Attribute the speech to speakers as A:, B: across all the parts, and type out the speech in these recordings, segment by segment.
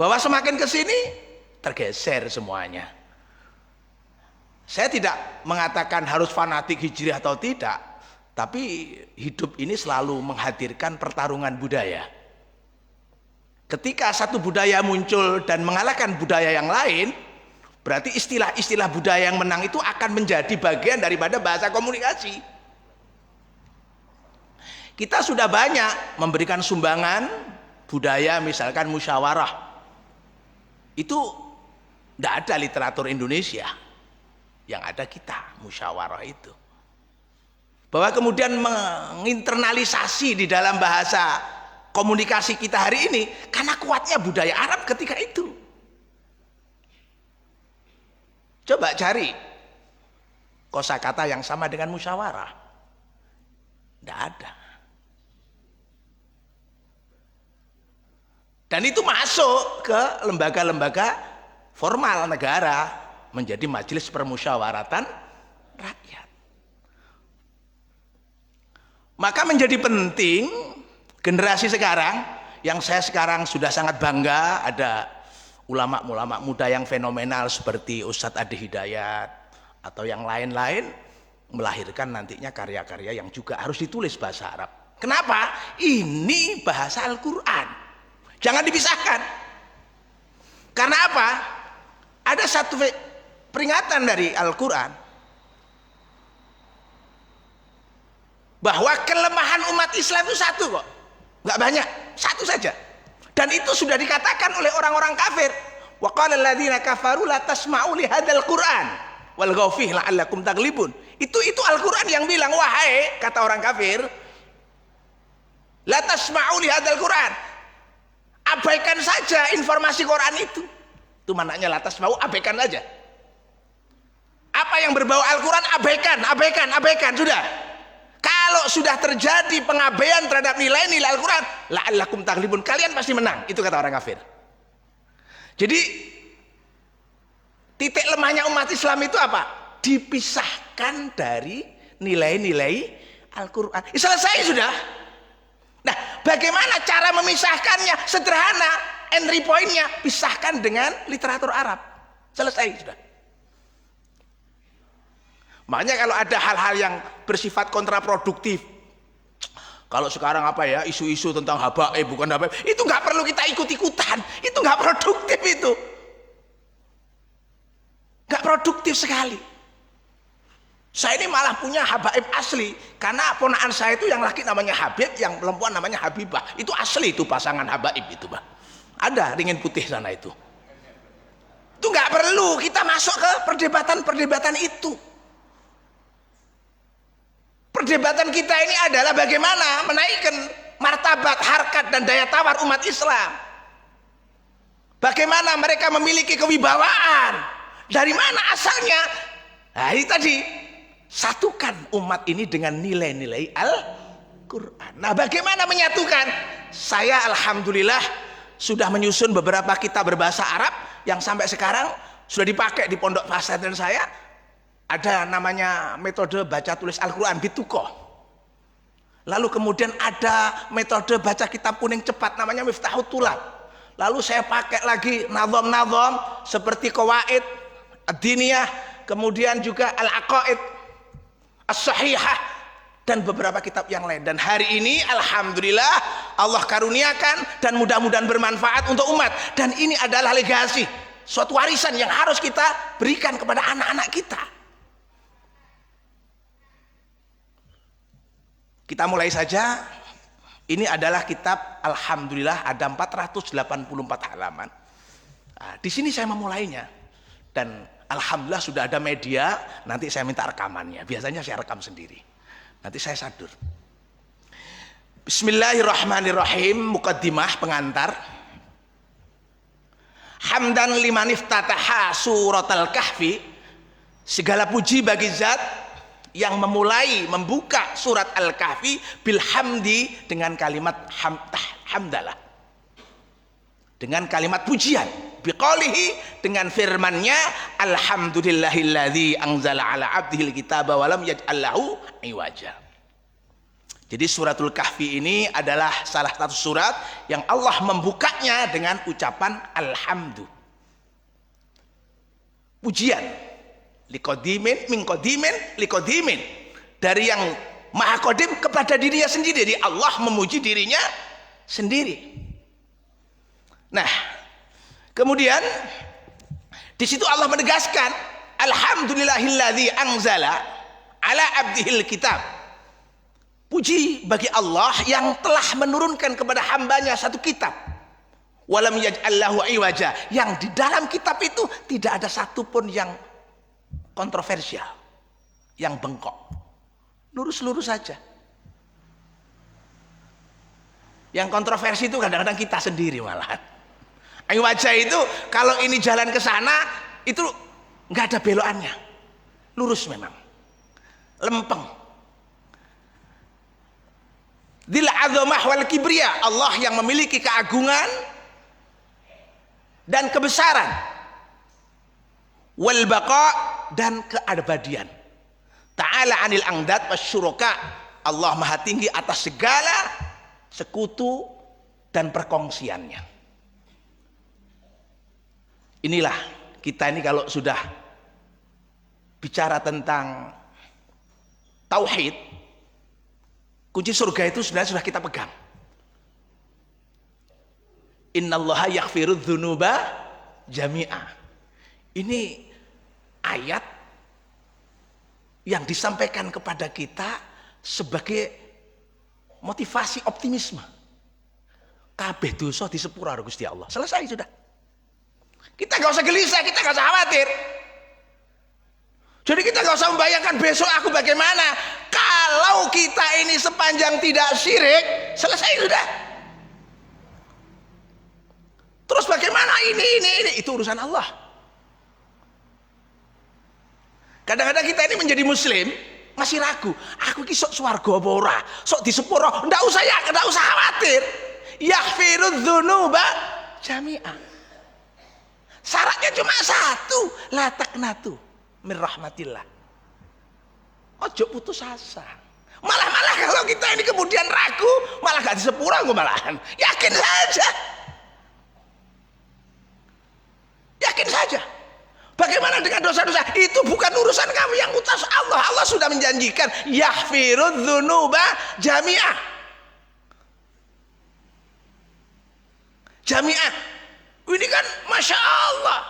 A: Bahwa semakin ke sini tergeser semuanya. Saya tidak mengatakan harus fanatik hijriah atau tidak, tapi hidup ini selalu menghadirkan pertarungan budaya. Ketika satu budaya muncul dan mengalahkan budaya yang lain, berarti istilah-istilah budaya yang menang itu akan menjadi bagian daripada bahasa komunikasi. Kita sudah banyak memberikan sumbangan budaya, misalkan musyawarah. Itu tidak ada literatur Indonesia. Yang ada kita, musyawarah itu. Bahwa kemudian menginternalisasi di dalam bahasa komunikasi kita hari ini, karena kuatnya budaya Arab ketika itu. Coba cari kosakata yang sama dengan musyawarah. Tidak ada. Dan itu masuk ke lembaga-lembaga formal negara, menjadi majelis permusyawaratan rakyat. Maka menjadi penting generasi sekarang, yang saya sekarang sudah sangat bangga, ada ulama-ulama muda yang fenomenal seperti Ustadz Adi Hidayat atau yang lain-lain, melahirkan nantinya karya-karya yang juga harus ditulis bahasa Arab. Kenapa? Ini bahasa Al-Quran, jangan dipisahkan. Karena apa? Ada satu peringatan dari Al-Quran bahwa kelemahan umat Islam itu satu kok, nggak banyak, satu saja. Dan itu sudah dikatakan oleh orang-orang kafir. Wa qala alladziina kafaru la tasma'u li hadzal Qur'an walghaw fihi la'allakum taghlibun. Itu Al-Quran yang bilang, wahai, kata orang kafir, la tasma'u li hadzal Qur'an, abaikan saja informasi Quran itu. Itu maknanya la tasma'u, abaikan saja. Apa yang berbau Al-Quran abaikan, sudah. Kalau sudah terjadi pengabaian terhadap nilai-nilai Al-Quran, la'allakum taghlibun, kalian pasti menang. Itu kata orang kafir. Jadi titik lemahnya umat Islam itu apa? Dipisahkan dari nilai-nilai Al-Quran. Selesai sudah. Nah, bagaimana cara memisahkannya? Sederhana, entry point-nya pisahkan dengan literatur Arab. Selesai sudah. Makanya kalau ada hal-hal yang bersifat kontraproduktif, kalau sekarang apa ya, isu-isu tentang habaib, bukan habaib, itu nggak perlu kita ikut-ikutan, itu nggak produktif, itu nggak produktif sekali. Saya ini malah punya habaib asli, karena ponakan saya itu yang laki namanya Habib, yang perempuan namanya Habibah. Itu asli, itu pasangan habaib itu, Bah. Ada ringin putih sana itu. Itu nggak perlu kita masuk ke perdebatan-perdebatan itu. Perdebatan kita ini adalah bagaimana menaikkan martabat, harkat, dan daya tawar umat Islam. Bagaimana mereka memiliki kewibawaan. Dari mana asalnya? Nah, ini tadi, satukan umat ini dengan nilai-nilai Al-Quran. Nah, bagaimana menyatukan? Saya alhamdulillah sudah menyusun beberapa kitab berbahasa Arab yang sampai sekarang sudah dipakai di pondok pesantren saya. Ada namanya metode baca tulis Al-Quran bitukoh. Lalu kemudian ada metode baca kitab kuning cepat namanya Miftahut Tulab. Lalu saya pakai lagi nazom-nazom seperti Qawaid Ad-Diniyah, kemudian juga Al-Aqaid As-Sahihah, dan beberapa kitab yang lain. Dan hari ini alhamdulillah Allah karuniakan dan mudah-mudahan bermanfaat untuk umat. Dan ini adalah legasi, suatu warisan yang harus kita berikan kepada anak-anak kita. Kita mulai saja. Ini adalah kitab, alhamdulillah ada 484 halaman. Nah, di sini saya memulainya. Dan alhamdulillah sudah ada media, nanti saya minta rekamannya. Biasanya saya rekam sendiri. Nanti saya sadur. Bismillahirrahmanirrahim, muqaddimah, pengantar. Hamdan liman iftataha suratal kahfi. Segala puji bagi zat yang membuka surat Al-Kahfi bilhamdi, dengan kalimat hamdalah, dengan kalimat pujian, biqaulihi, dengan firman-Nya, alhamdulillahilladzi anzala ala abdihil kitaba wa lam yaj'al lahu iwaja. Jadi suratul Kahfi ini adalah salah satu surat yang Allah membukanya dengan ucapan alhamdu. Pujian. Liqadimin min qadimin liqadimin. Dari yang maha qadim kepada dirinya sendiri. Jadi Allah memuji dirinya sendiri. Nah, kemudian di situ Allah menegaskan alhamdulillahilladzi anzala ala abdihil kitab. Puji bagi Allah yang telah menurunkan kepada hambanya satu kitab. Walam yaj'allahu iwaja. Yang di dalam kitab itu tidak ada satupun yang kontroversial, yang bengkok. Lurus-lurus saja. Yang kontroversi itu kadang-kadang kita sendiri malahan. Iwaja itu kalau ini jalan ke sana itu nggak ada belokannya. Lurus memang. Lempeng. Dil azamah wal kibriya, Allah yang memiliki keagungan dan kebesaran, wal baqa dan keabadian. Ta'ala anil angdat wasyuraka, Allah maha tinggi atas segala sekutu dan perkongsiannya. Inilah kita ini kalau sudah bicara tentang tauhid, kunci surga itu sebenarnya sudah kita pegang. Innallaha yaghfirudz dzunuba jami'a. Ini ayat yang disampaikan kepada kita sebagai motivasi optimisme. Kabeh dosa disepura Gusti Allah. Selesai sudah. Kita nggak usah gelisah, kita nggak usah khawatir. Jadi kita nggak usah membayangkan besok aku bagaimana. Kalau kita ini sepanjang tidak syirik, selesai sudah. Terus bagaimana ini? Itu urusan Allah. Kadang-kadang kita ini menjadi muslim, masih ragu. Aku ki sok swarga apa ora? Sok di sepuro? Ndak usah ya, ndak usah khawatir. Yaghfirudz dzunuba jami'a. Syaratnya cuma satu, la taqnatu min rahmatillah. Ojo putus asa. Malah kalau kita ini kemudian ragu, malah gak disepura gue malahan. Yakin saja. Yakin saja. Bagaimana dengan dosa-dosa? Itu bukan urusan kamu, yang utas Allah. Allah sudah menjanjikan yaghfirudz dzunuba jami'ah. Jami'ah. Ini kan Masya Allah.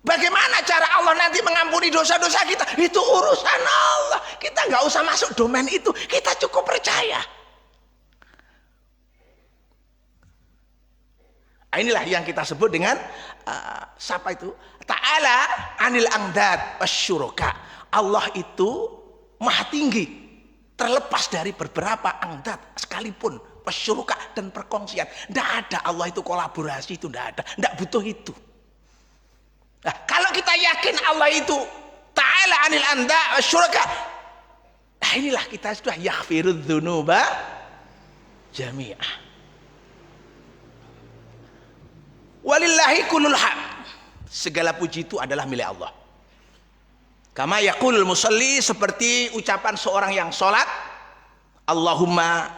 A: Bagaimana cara Allah nanti mengampuni dosa-dosa kita? Itu urusan Allah. Kita nggak usah masuk domain itu. Kita cukup percaya. Inilah yang kita sebut dengan siapa itu? Ta'ala anil angdad wasyuraka. Allah itu maha tinggi, terlepas dari beberapa angdad sekalipun, wasyuraka dan perkongsian. Tidak ada Allah itu kolaborasi, itu tidak ada. Tidak butuh itu. Nah, kalau kita yakin Allah itu Ta'ala anil anda syuraka, nah inilah kita sudah yaghfirudz dzunuba jami'ah. Walillahi kullul hamd. Segala puji itu adalah milik Allah. Kama yaqul musalli, seperti ucapan seorang yang sholat, Allahumma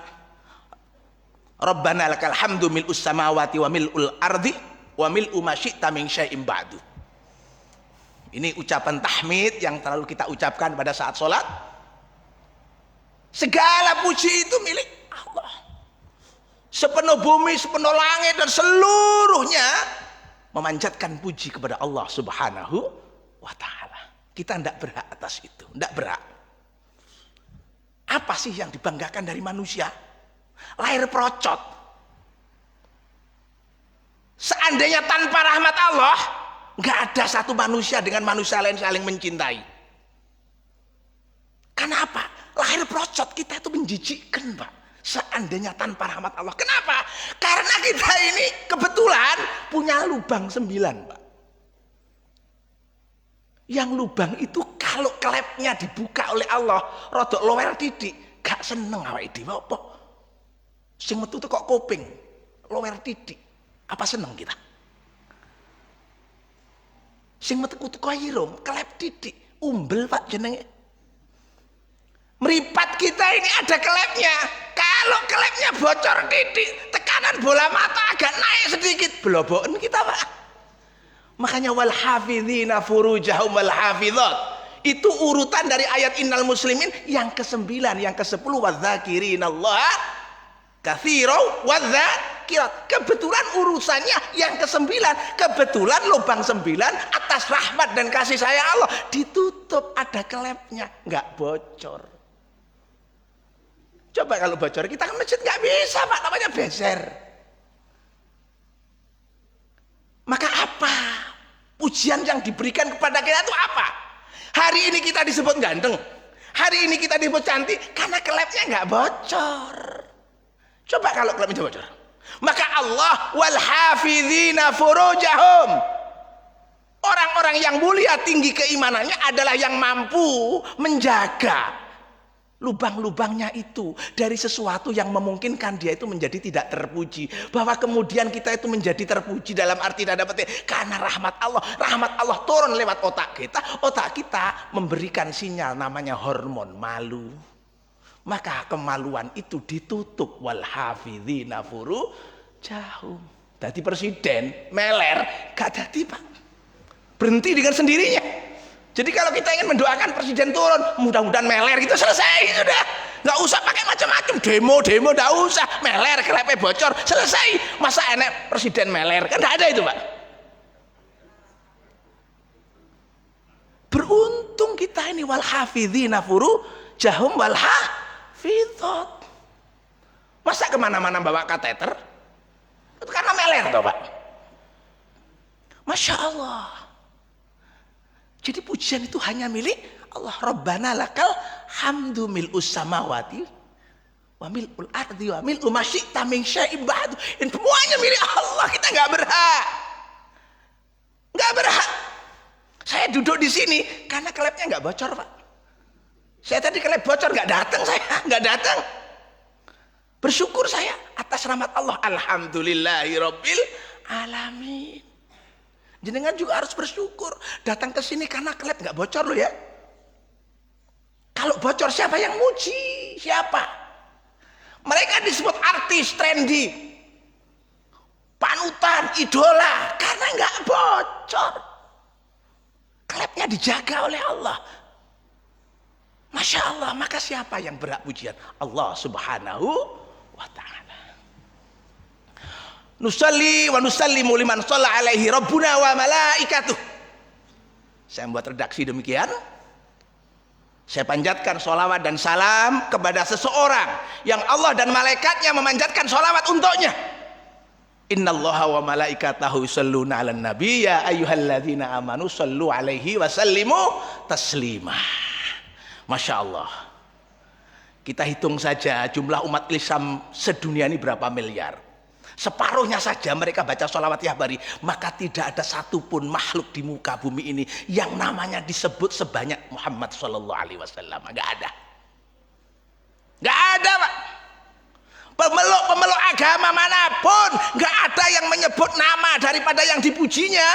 A: Rabbana lakal hamdu mil'us samawati wa mil'ul ardi wa mil'u ma syi'ta min syai'in ba'du. Ini ucapan tahmid yang terlalu kita ucapkan pada saat sholat. Segala puji itu milik Allah. Sepenuh bumi, sepenuh langit dan seluruhnya memanjatkan puji kepada Allah Subhanahu wa ta'ala. Kita tidak berhak atas itu, tidak berhak. Apa sih yang dibanggakan dari manusia? Lahir perocot. Seandainya tanpa rahmat Allah, nggak ada satu manusia dengan manusia lain saling mencintai. Kenapa? Lahir perocot, kita itu menjijikkan, Pak. Seandainya tanpa rahmat Allah. Kenapa? Karena kita ini kebetulan punya lubang 9, Pak. Yang lubang itu kalau klepnya dibuka oleh Allah, rodok lower tidik, gak seneng awake dhewe apa? Sing metu kok kuping, lower tidik. Apa seneng kita? Sing metu teko irung, klep titik, umbel Pak jenenge. Meripat kita ini ada klepnya. Kalau klepnya bocor titik, tekanan bola mata agak naik sedikit, blobokan kita, Pak. Makanya wal hafizina furujahum wal hafizat. Itu urutan dari ayat innal muslimin yang ke-9, yang ke-10 wadzakirinallaha katsiran wadzakirat. Kebetulan urusannya yang ke-9, kebetulan lubang 9 atas rahmat dan kasih sayang Allah ditutup, ada klepnya, nggak bocor. Coba kalau bocor kita ke masjid nggak bisa, Pak, namanya beser. Maka apa pujian yang diberikan kepada kita itu apa? Hari ini kita disebut ganteng, hari ini kita disebut cantik karena klepnya nggak bocor. Coba kalau klepnya bocor. Maka Allah wal hafizina furujahum, orang-orang yang mulia tinggi keimanannya adalah yang mampu menjaga lubang-lubangnya itu dari sesuatu yang memungkinkan dia itu menjadi tidak terpuji, bahwa kemudian kita itu menjadi terpuji dalam arti tanda petik karena rahmat Allah turun lewat otak kita memberikan sinyal namanya hormon malu, maka kemaluan itu ditutup. Wal hafizina furujahum. Dadi presiden meler gak dadi, Pak, berhenti dengan sendirinya. Jadi kalau kita ingin mendoakan presiden turun, mudah-mudahan meler gitu, selesai sudah. Nggak usah pakai macam-macam, demo nggak usah, meler kelepe bocor, selesai. Masa enak presiden meler, kan nggak ada itu, Pak. Beruntung kita ini wal hafizina furujahum wal hafizat. Masa kemana-mana bawa kateter? Itu karena meler toh, Pak. Masya Allah. Jadi pujian itu hanya milik Allah. Rabbana lakal hamdu mil'us samawati wa mil'ul ardi wa mil'u ma syi'ta min syai'in ba'du. Semuanya milik Allah, kita nggak berhak. Nggak berhak. Saya duduk di sini karena klepnya nggak bocor, Pak. Saya tadi klep bocor nggak datang, nggak datang. Bersyukur saya atas rahmat Allah. Alhamdulillahirabbil alamin. Jenengan juga harus bersyukur datang ke sini karena klep nggak bocor loh ya. Kalau bocor siapa yang muji? Siapa? Mereka disebut artis trendy, panutan, idola karena nggak bocor. Klepnya dijaga oleh Allah. Masya Allah. Maka siapa yang berhak pujian? Allah Subhanahu wa ta'ala. Nusalli wa nusallimu liman shalla alaihi rabbuna wa malaikatuh. Saya membuat redaksi demikian. Saya panjatkan sholawat dan salam kepada seseorang yang Allah dan malaikatnya memanjatkan sholawat untuknya. Innallaha wa malaikatahu yusholluna 'alan nabi ya ayyuhalladzina amanu shollu alaihi wa sallimu taslima. Masya Allah. Kita hitung saja jumlah umat Islam sedunia ini berapa miliar. Separuhnya saja mereka baca sholawat tiap hari, maka tidak ada satupun makhluk di muka bumi ini yang namanya disebut sebanyak Muhammad Sallallahu Alaihi Wasallam. Nggak ada, Pak. Pemeluk agama manapun nggak ada yang menyebut nama daripada yang dipujinya,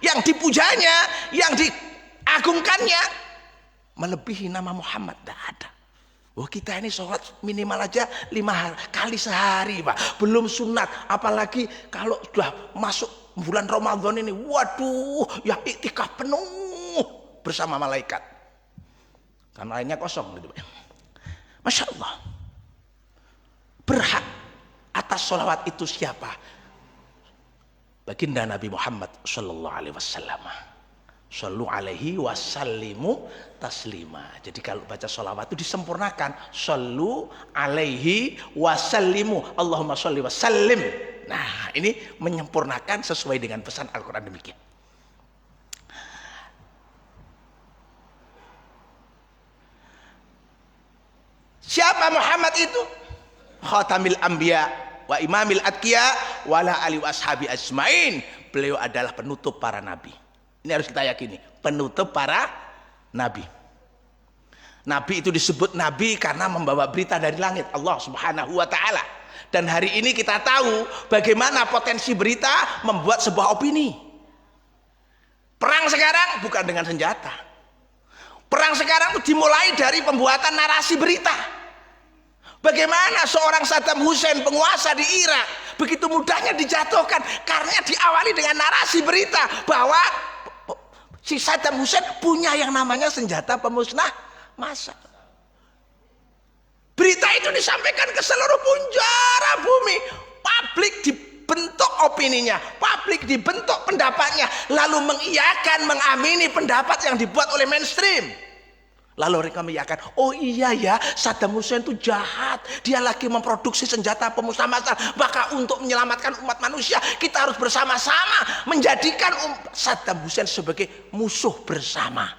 A: yang dipujanya, yang diagungkannya melebihi nama Muhammad. Nggak ada. Oh, kita ini sholat minimal aja 5 kali sehari, Pak. Belum sunat, apalagi kalau sudah masuk bulan Ramadan ini, waduh, ya iktikaf penuh bersama malaikat. Karena lainnya kosong gitu, Pak. Masya Allah. Berhak atas sholawat itu siapa? Baginda Nabi Muhammad Sallallahu Alaihi Wasallam. Shallu alaihi wasallimu taslima. Jadi kalau baca sholawat itu disempurnakan. Shallu alaihi wasallimu. Allahumma sholli wasallim. Nah, ini menyempurnakan sesuai dengan pesan Al-Quran demikian. Siapa Muhammad itu? Khatamil anbiya wa imamil atqiya wala ali washabi ajmain. Beliau adalah penutup para nabi. Ini harus kita yakini, penutup para nabi. Nabi itu disebut nabi karena membawa berita dari langit Allah Subhanahu wa ta'ala. Dan hari ini kita tahu bagaimana potensi berita membuat sebuah opini. Perang sekarang bukan dengan senjata. Perang sekarang itu dimulai dari pembuatan narasi berita. Bagaimana seorang Saddam Hussein, penguasa di Irak, begitu mudahnya dijatuhkan karena diawali dengan narasi berita bahwa si Saddam Hussein punya yang namanya senjata pemusnah massal. Berita itu disampaikan ke seluruh penjara bumi. Publik dibentuk opininya, publik dibentuk pendapatnya, lalu mengiyakan, mengamini pendapat yang dibuat oleh mainstream. Lalu mereka mengiyakan, oh iya ya, Saddam Hussein itu jahat, dia lagi memproduksi senjata pemusnah massal, maka untuk menyelamatkan umat manusia kita harus bersama-sama menjadikan Saddam Hussein sebagai musuh bersama.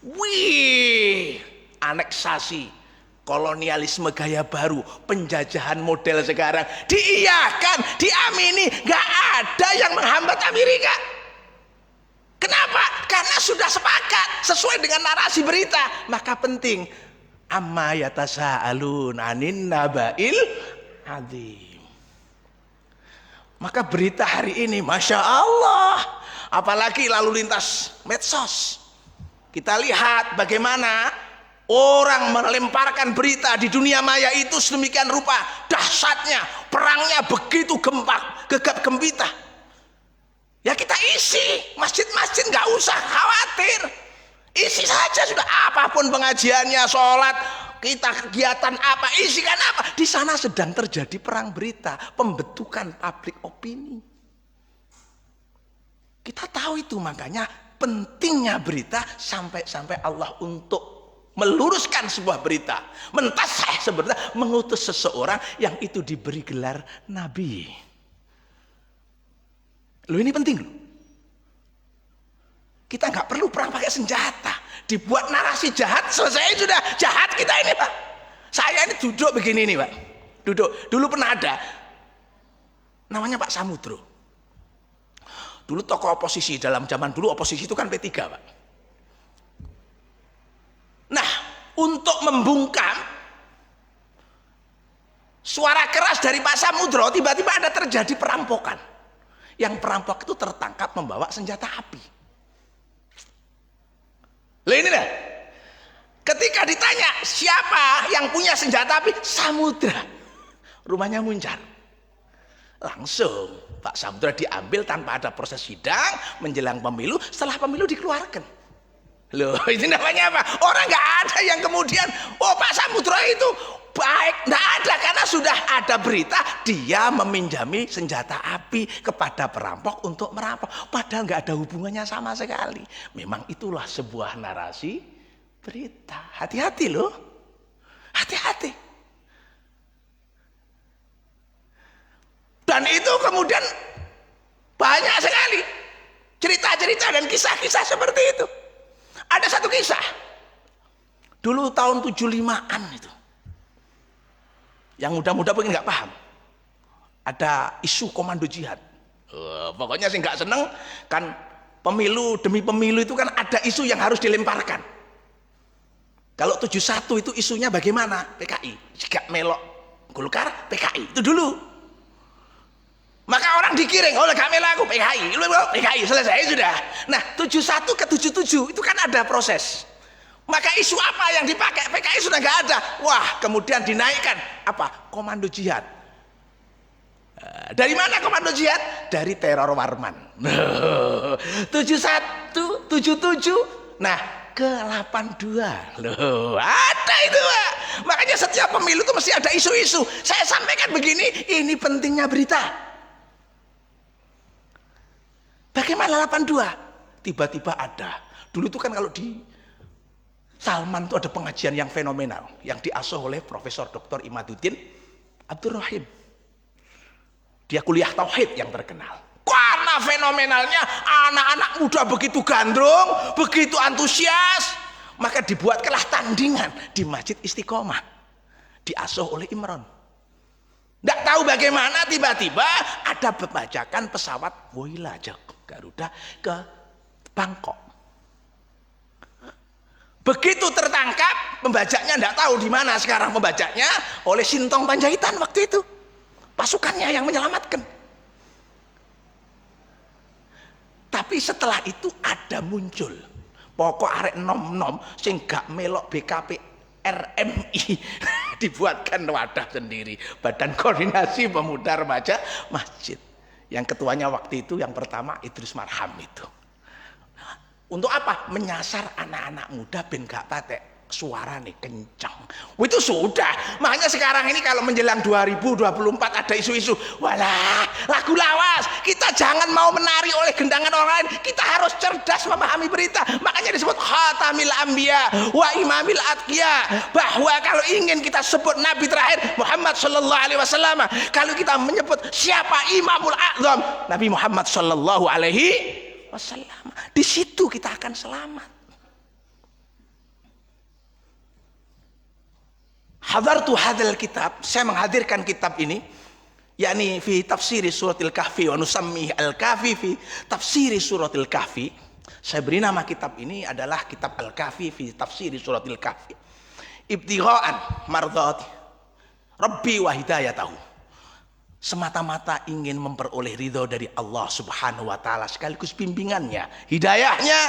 A: Wih, aneksasi, kolonialisme gaya baru, penjajahan model sekarang diiyakan, diamini, gak ada yang menghambat Amerika. Kenapa? Karena sudah sepakat sesuai dengan narasi berita. Maka penting, amma yatasaalun anin nabail adzim. Maka berita hari ini, masya Allah, apalagi lalu lintas medsos, kita lihat bagaimana orang melemparkan berita di dunia maya itu sedemikian rupa dahsyatnya, perangnya begitu gegap gempita. Ya kita isi masjid-masjid, nggak usah khawatir, isi saja sudah. Apapun pengajiannya, sholat kita, kegiatan apa, isikan apa, di sana sedang terjadi perang berita, pembentukan publik opini. Kita tahu itu, makanya pentingnya berita sampai Allah untuk meluruskan sebuah berita, mentasah sebenarnya, mengutus seseorang yang itu diberi gelar nabi. Loh, ini penting loh. Kita nggak perlu perang pakai senjata, dibuat narasi jahat, selesai sudah. Jahat kita ini Pak. Saya ini duduk begini nih Pak, duduk. Dulu pernah ada namanya Pak Samudro. Dulu tokoh oposisi, dalam zaman dulu oposisi itu kan P3 Pak. Nah, untuk membungkam suara keras dari Pak Samudro, tiba-tiba ada terjadi perampokan. Yang perampok itu tertangkap membawa senjata api. Loh ini dah. Ketika ditanya siapa yang punya senjata api, Samudra. Rumahnya Muncar. Langsung Pak Samudra diambil tanpa ada proses sidang, menjelang pemilu, setelah pemilu dikeluarkan. Loh, ini namanya apa? Orang nggak ada yang kemudian, oh Pak Samudra itu baik, nggak ada, karena sudah ada berita dia meminjami senjata api kepada perampok untuk merampok, padahal nggak ada hubungannya sama sekali. Memang itulah sebuah narasi berita. Hati-hati loh, hati-hati. Dan itu kemudian banyak sekali cerita-cerita dan kisah-kisah seperti itu. Ada satu kisah dulu tahun 75-an itu, yang muda-muda mungkin nggak paham. Ada isu komando jihad. Pokoknya sih nggak seneng kan, pemilu demi pemilu itu kan ada isu yang harus dilemparkan. Kalau 71 itu isunya bagaimana? PKI, jika melok Golkar, PKI itu dulu. Maka orang dikiring, oh gak melok aku PKI, lu PKI, selesai sudah. Nah 71 ke 77 itu kan ada proses. Maka isu apa yang dipakai? PKI sudah nggak ada. Wah, kemudian dinaikkan apa? Komando jihad. Dari mana komando jihad? Dari teror Warman. 71, 77, nah ke 82. Loh, ada itu Pak. Makanya setiap pemilu itu mesti ada isu-isu. Saya sampaikan begini, ini pentingnya berita. Bagaimana 82? Tiba-tiba ada. Dulu itu kan kalau di Salman itu ada pengajian yang fenomenal yang diasuh oleh Profesor Dr. Imaduddin Abdur Rahim. Dia kuliah tauhid yang terkenal. Karena fenomenalnya anak-anak muda begitu gandrung, begitu antusias, maka dibuatkanlah tandingan di Masjid Istiqomah. Diasuh oleh Imron. Tidak tahu bagaimana tiba-tiba ada pembajakan pesawat Woyla Garuda ke Bangkok. Begitu tertangkap, pembajaknya tidak tahu di mana sekarang pembajaknya, oleh Sintong Panjaitan waktu itu. Pasukannya yang menyelamatkan. Tapi setelah itu ada muncul Pokok arek nom-nom sing gak melok BKP RMI dibuatkan wadah sendiri, Badan Koordinasi Pemuda Remaja Masjid. Yang ketuanya waktu itu yang pertama Idrus Marham itu. Untuk apa? Menyasar anak-anak muda ben gak patek suara nih kencang. Itu sudah. Makanya sekarang ini kalau menjelang 2024 ada isu-isu, walah lagu lawas. Kita jangan mau menari oleh gendangan orang lain. Kita harus cerdas memahami berita. Makanya disebut khatamil anbiya wa imamil atqiya. Bahwa kalau ingin kita sebut nabi terakhir Muhammad sallallahu alaihi wasallam, kalau kita menyebut siapa Imamul A'zam Nabi Muhammad sallallahu alaihi wasallam, di situ kita akan selamat. Hadartu hadzal kitab, saya menghadirkan kitab ini, yakni fi tafsiri suratil kahfi wa nusammi al-kahfi fi tafsiri suratil kahfi. Saya beri nama kitab ini adalah kitab al-kahfi fi tafsiri suratil kahfi. Ibtigha'an mardhati Rabbi wa hidayatahu. Semata-mata ingin memperoleh ridho dari Allah Subhanahu wa taala sekaligus bimbingannya, hidayahnya.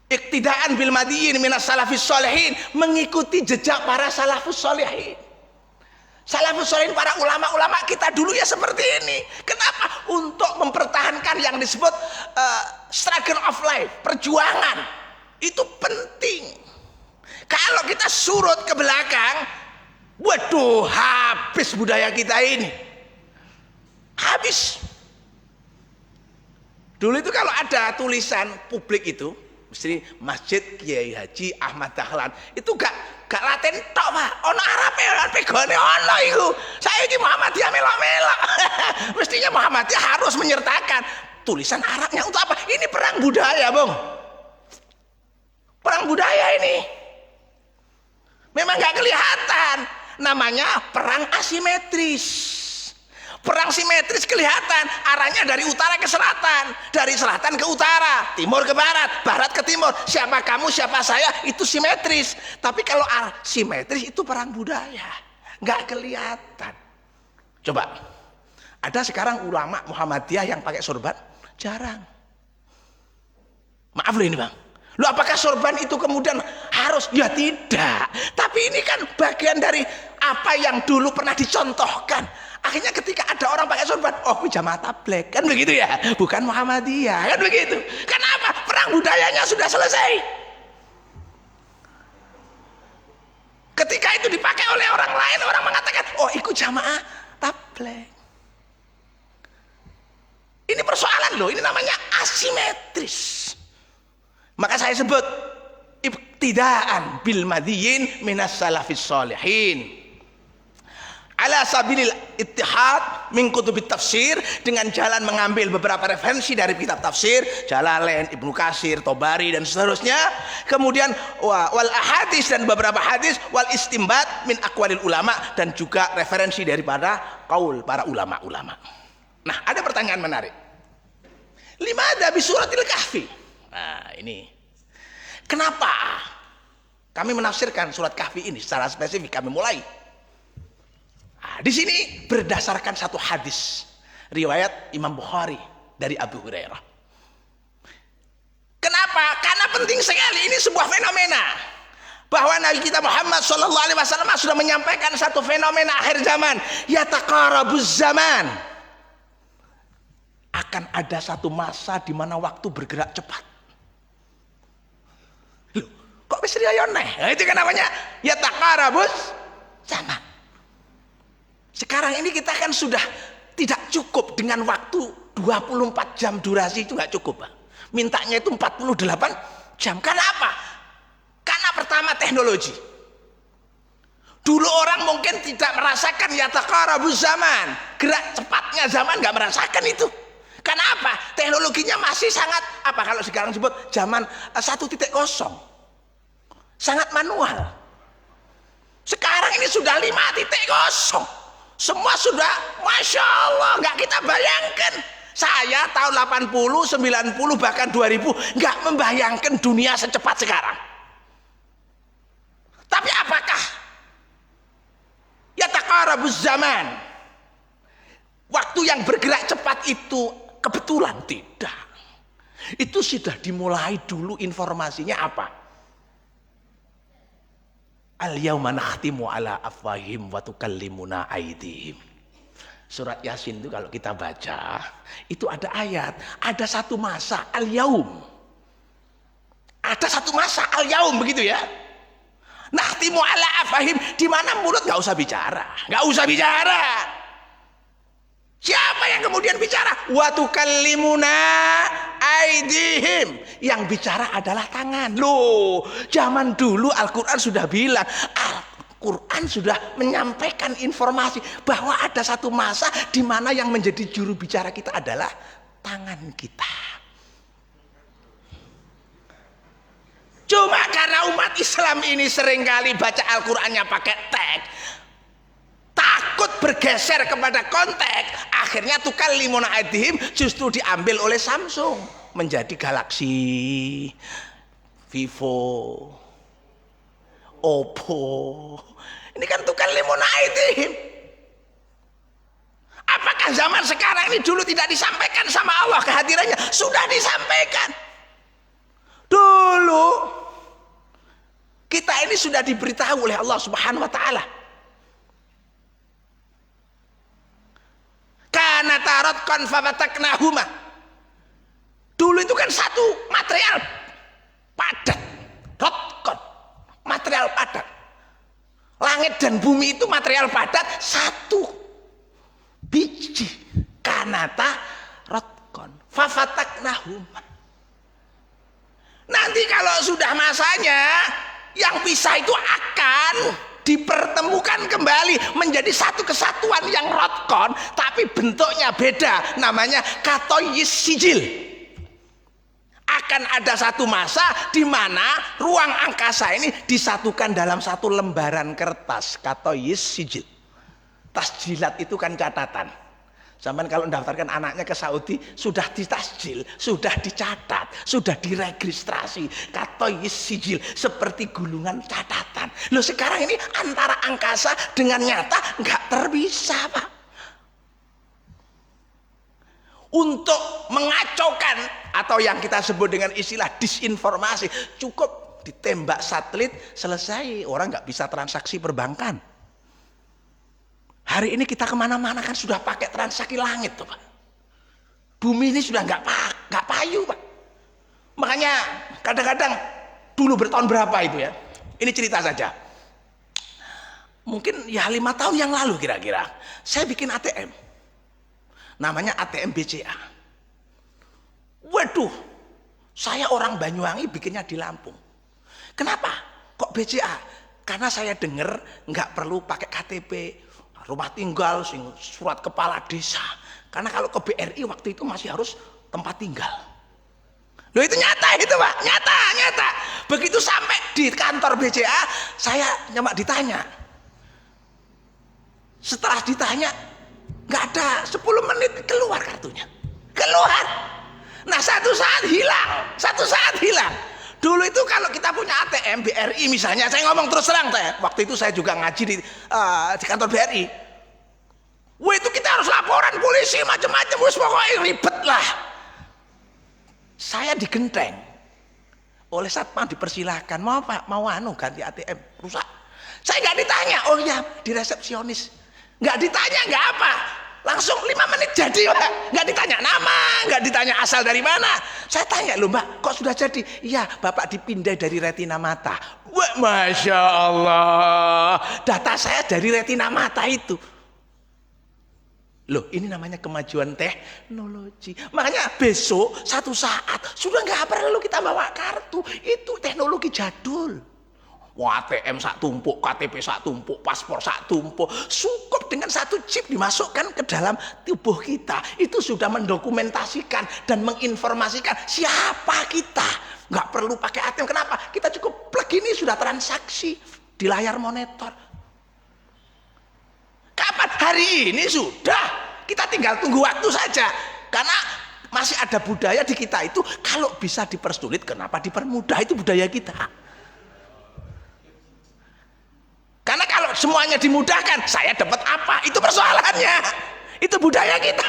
A: Iktidaan bil madiyin minas salafis solehin, mengikuti jejak para salafus solehin. Salafus solehin, para ulama-ulama kita dulu ya seperti ini. Kenapa? Untuk mempertahankan yang disebut struggle of life, perjuangan. Itu penting. Kalau kita surut ke belakang, waduh, habis budaya kita ini. Habis. Dulu itu kalau ada tulisan publik itu, mesti Masjid Kiai Haji Ahmad Dahlan, itu gak Latin tok Pak, ono Arabe lan pegone ono iku. Saiki Muhammadiyah melok-melok. Mestinya Muhammadiyah harus menyertakan tulisan Arabnya. Untuk apa? Ini perang budaya, Bung. Perang budaya ini. Memang gak kelihatan. Namanya perang asimetris. Perang simetris kelihatan, arahnya dari utara ke selatan, dari selatan ke utara, timur ke barat, barat ke timur. Siapa kamu, siapa saya, itu simetris. Tapi kalau simetris itu perang budaya, nggak kelihatan. Coba, ada sekarang ulama Muhammadiyah yang pakai sorban? Jarang. Maaf loh ini Bang. Loh, apakah sorban itu kemudian harus? Ya tidak. Tapi ini kan bagian dari apa yang dulu pernah dicontohkan. Akhirnya ketika ada orang pakai sorban, oh jamaah tabligh, kan begitu ya, bukan Muhammadiyah, kan begitu. Kenapa? Perang budayanya sudah selesai. Ketika itu dipakai oleh orang lain, orang mengatakan, oh ikut jamaah tabligh. Ini persoalan loh, ini namanya asimetris. Maka saya sebut ibtidaan bil madiyin minas salafis sholihin. Ala sabilil ittihad min kutubit tafsir, dengan jalan mengambil beberapa referensi dari kitab tafsir, Jalalain, Ibnu Katsir, Tobari dan seterusnya. Kemudian wal ahadits, dan beberapa hadis, wal istimbat min aqwalil ulama, dan juga referensi daripada qaul para ulama-ulama. Nah, ada pertanyaan menarik. Limadha bi suratil kahfi? Nah, ini. Kenapa kami menafsirkan surat kahfi ini secara spesifik? Kami mulai. Nah, di sini berdasarkan satu hadis riwayat Imam Bukhari dari Abu Hurairah. Kenapa? Karena penting sekali, ini sebuah fenomena bahwa Nabi kita Muhammad SAW sudah menyampaikan satu fenomena akhir zaman, yataqarabuz zaman. Akan ada satu masa di mana waktu bergerak cepat. Loh, kok bisa neh? Nah, itu kan namanya yataqarabuz zaman. Sekarang ini kita kan sudah tidak cukup dengan waktu 24 jam durasi, itu nggak cukup Pak. Mintanya itu 48 jam. Kenapa? Karena pertama teknologi. Dulu orang mungkin tidak merasakan yataqarabuz zaman, gerak cepatnya zaman, nggak merasakan itu. Kenapa? Teknologinya masih sangat apa kalau sekarang sebut zaman 1.0, sangat manual. Sekarang ini sudah 5.0. Semua sudah, Masya Allah, nggak kita bayangkan. Saya tahun 80, 90, bahkan 2000 nggak membayangkan dunia secepat sekarang. Tapi apakah yataqarabuz zaman, waktu yang bergerak cepat itu kebetulan? Tidak. Itu sudah dimulai dulu informasinya apa? Al-yauma nakhtimu ala afwahim wa tukallimuna aydihim. Surat Yasin itu kalau kita baca, itu ada ayat, ada satu masa al-yaum. Ada satu masa al-yaum begitu ya. Nakhtimu ala afwahim, di mana mulut enggak usah bicara, enggak usah bicara. Siapa yang kemudian bicara? Wa tukallimuna aydihim. Yang bicara adalah tangan. Loh, zaman dulu Al-Qur'an sudah bilang, Al-Quran sudah menyampaikan informasi bahwa ada satu masa di mana yang menjadi juru bicara kita adalah tangan kita. Cuma karena umat Islam ini seringkali baca Al-Qurannya pakai teks, takut bergeser kepada konteks, akhirnya tukallimuna aydihim justru diambil oleh Samsung menjadi Galaxy, Vivo, Oppo. Ini kan tukallimuna aydihim. Apakah zaman sekarang ini dulu tidak disampaikan sama Allah kehadirannya? Sudah disampaikan. Dulu kita ini sudah diberitahu oleh Allah Subhanahu wa taala. Kana taratkan fafataknahuma. Dulu itu kan satu material padat. Rotkon, material padat. Langit dan bumi itu material padat satu biji. Kanata rotkon fafataknahuma. Nanti kalau sudah masanya, yang pisah itu akan dipertemukan kembali menjadi satu kesatuan yang rotkon, tapi bentuknya beda, namanya katoyis sijil. Akan ada satu masa di mana ruang angkasa ini disatukan dalam satu lembaran kertas, katoyis sijil. Tasjilat itu kan catatan. Zaman kalau mendaftarkan anaknya ke Saudi sudah ditasjil, sudah dicatat, sudah diregistrasi, katoyis sijil, seperti gulungan catatan. Loh sekarang ini antara angkasa dengan nyata nggak terpisah, Pak. Untuk mengacaukan atau yang kita sebut dengan istilah disinformasi, cukup ditembak satelit selesai, orang nggak bisa transaksi perbankan. Hari ini kita kemana-mana kan sudah pakai transaksi langit tuh Pak. Bumi ini sudah nggak payu Pak. Makanya kadang-kadang dulu bertahun berapa itu ya. Ini cerita saja. Mungkin ya 5 tahun yang lalu kira-kira. Saya bikin ATM. Namanya ATM BCA. Waduh. Saya orang Banyuwangi bikinnya di Lampung. Kenapa? Kok BCA? Karena saya dengar nggak perlu pakai KTP. Rumah tinggal, surat kepala desa. Karena kalau ke BRI waktu itu masih harus tempat tinggal. Loh itu nyata itu Pak, nyata. Begitu sampai di kantor BCA, saya nyoba ditanya. Setelah ditanya, nggak ada 10 menit keluar kartunya. Keluar. Nah satu saat hilang. Dulu itu kalau kita punya ATM BRI misalnya, saya ngomong terus terang waktu itu saya juga ngaji di kantor BRI. Wah itu kita harus laporan polisi macam-macam, wis pokoknya ribet lah. Saya digenteng oleh satpam, dipersilahkan mau Pak, mau ganti ATM rusak. Saya nggak ditanya, oh ya di resepsionis, nggak ditanya nggak apa. Langsung 5 menit jadi Pak. Nggak ditanya nama, nggak ditanya asal dari mana. Saya tanya loh Mbak, kok sudah jadi? Iya Bapak dipindah dari retina mata. Wah Masya Allah, data saya dari retina mata itu. Loh ini namanya kemajuan teknologi. Makanya besok satu saat sudah nggak perlu kita bawa kartu. Itu teknologi jadul. ATM sak tumpuk, KTP sak tumpuk, paspor sak tumpuk, cukup dengan satu chip dimasukkan ke dalam tubuh kita, itu sudah mendokumentasikan dan menginformasikan siapa kita. Nggak perlu pakai ATM. Kenapa? Kita cukup plug ini sudah transaksi di layar monitor. Kapan? Hari ini sudah. Kita tinggal tunggu waktu saja. Karena masih ada budaya di kita itu, kalau bisa dipersulit, kenapa dipermudah? Itu budaya kita. Karena kalau semuanya dimudahkan, saya dapat apa? Itu persoalannya. Itu budaya kita.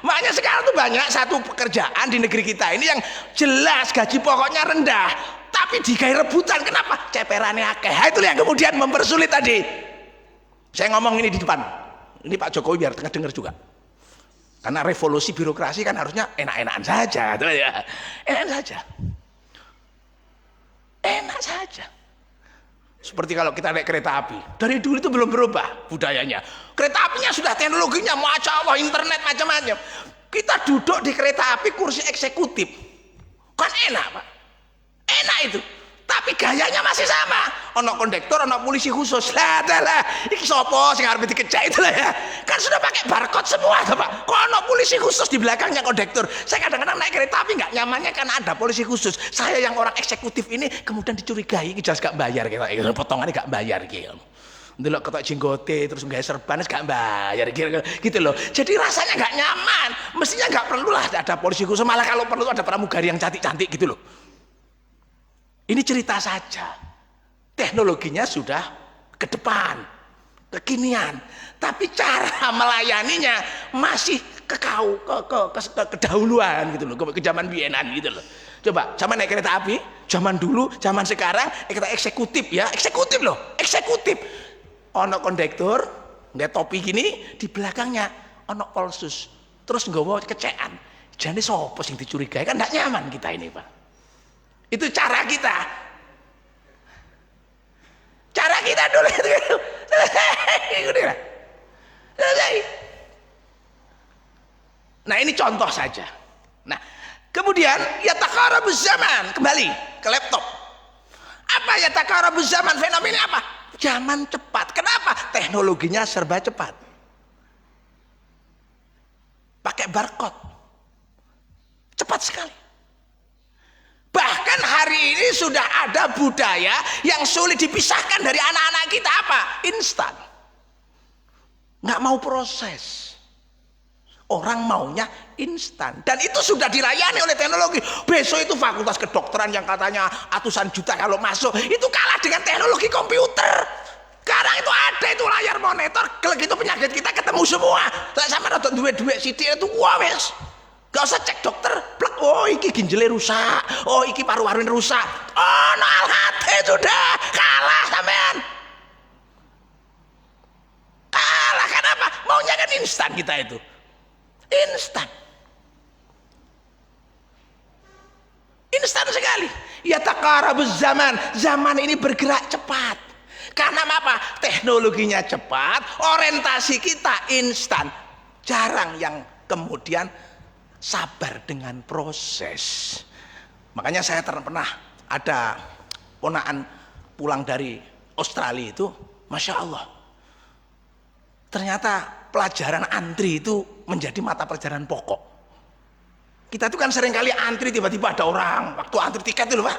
A: Makanya sekarang tuh banyak satu pekerjaan di negeri kita ini yang jelas gaji pokoknya rendah, tapi digawe rebutan. Kenapa? Ceperannya akeh. Itu yang kemudian mempersulit tadi. Saya ngomong ini di depan. Ini Pak Jokowi biar dengar juga. Karena revolusi birokrasi kan harusnya enak-enakan saja, tuh ya. Enak saja. Enak saja. Seperti kalau kita naik kereta api, dari dulu itu belum berubah budayanya. Kereta apinya sudah teknologinya, masya Allah, internet macam-macam. Kita duduk di kereta api kursi eksekutif, kan enak Pak, enak itu. Tapi gayanya masih sama. Ono kondektor, ono polisi khusus. Lah, iki sopo sing arep dikejak itu lah ya. Kan sudah pakai barcode semua tuh Pak. Kok ono polisi khusus di belakangnya kondektor. Saya kadang-kadang naik kereta api nggak nyamannya karena ada polisi khusus. Saya yang orang eksekutif ini kemudian dicurigai, iki jelas gak bayar kita. Potongannya gak bayar gitu. Ndelok ketok jenggote terus nggak serban gak bayar gitu loh. Jadi rasanya nggak nyaman. Mestinya nggak perlulah ada polisi khusus. Malah kalau perlu ada pramugari yang cantik-cantik gitu loh. Ini cerita saja. Teknologinya sudah ke depan, kekinian, tapi cara melayaninya masih kedahuluan gitu loh, ke zaman bienan gitu loh. Coba zaman naik kereta api, zaman dulu, zaman sekarang, kita eksekutif ya, eksekutif loh, eksekutif. Ono kondektur, nggak topi gini, di belakangnya ono polsus, terus nggawa kecekan. Jadi sopo sing dicurigai, kan nggak nyaman kita ini Pak. Itu cara kita. Cara kita dulu itu. Selesai. Nah, ini contoh saja. Nah, kemudian ya taqarabuz zaman, kembali ke laptop. Apa ya taqarabuz zaman, fenomena apa? Zaman cepat. Kenapa? Teknologinya serba cepat. Pakai barcode. Cepat sekali. Bahkan hari ini sudah ada budaya yang sulit dipisahkan dari anak-anak kita apa? Instan. Nggak mau proses. Orang maunya instan. Dan itu sudah dilayani oleh teknologi. Besok itu fakultas kedokteran yang katanya ratusan juta kalau masuk, itu kalah dengan teknologi komputer. Sekarang itu ada itu layar monitor, kalau gitu penyakit kita ketemu semua. Sama nonton duit-duit sidik itu wes. Gak usah cek dokter, plek, oh iki ginjalnya rusak, oh iki paru-parunya rusak. Oh no, alhate sudah kalah sampean. Kalah kenapa? Maunya kan instan kita itu. Instan. Instan sekali. Ya taqarabuz zaman. Zaman ini bergerak cepat. Karena apa? Teknologinya cepat, orientasi kita instan. Jarang yang kemudian sabar dengan proses. Makanya saya pernah ada ponakan pulang dari Australia itu, Masya Allah, ternyata pelajaran antri itu menjadi mata pelajaran pokok. Kita tuh kan seringkali antri, tiba-tiba ada orang waktu antri tiket itu loh Pak,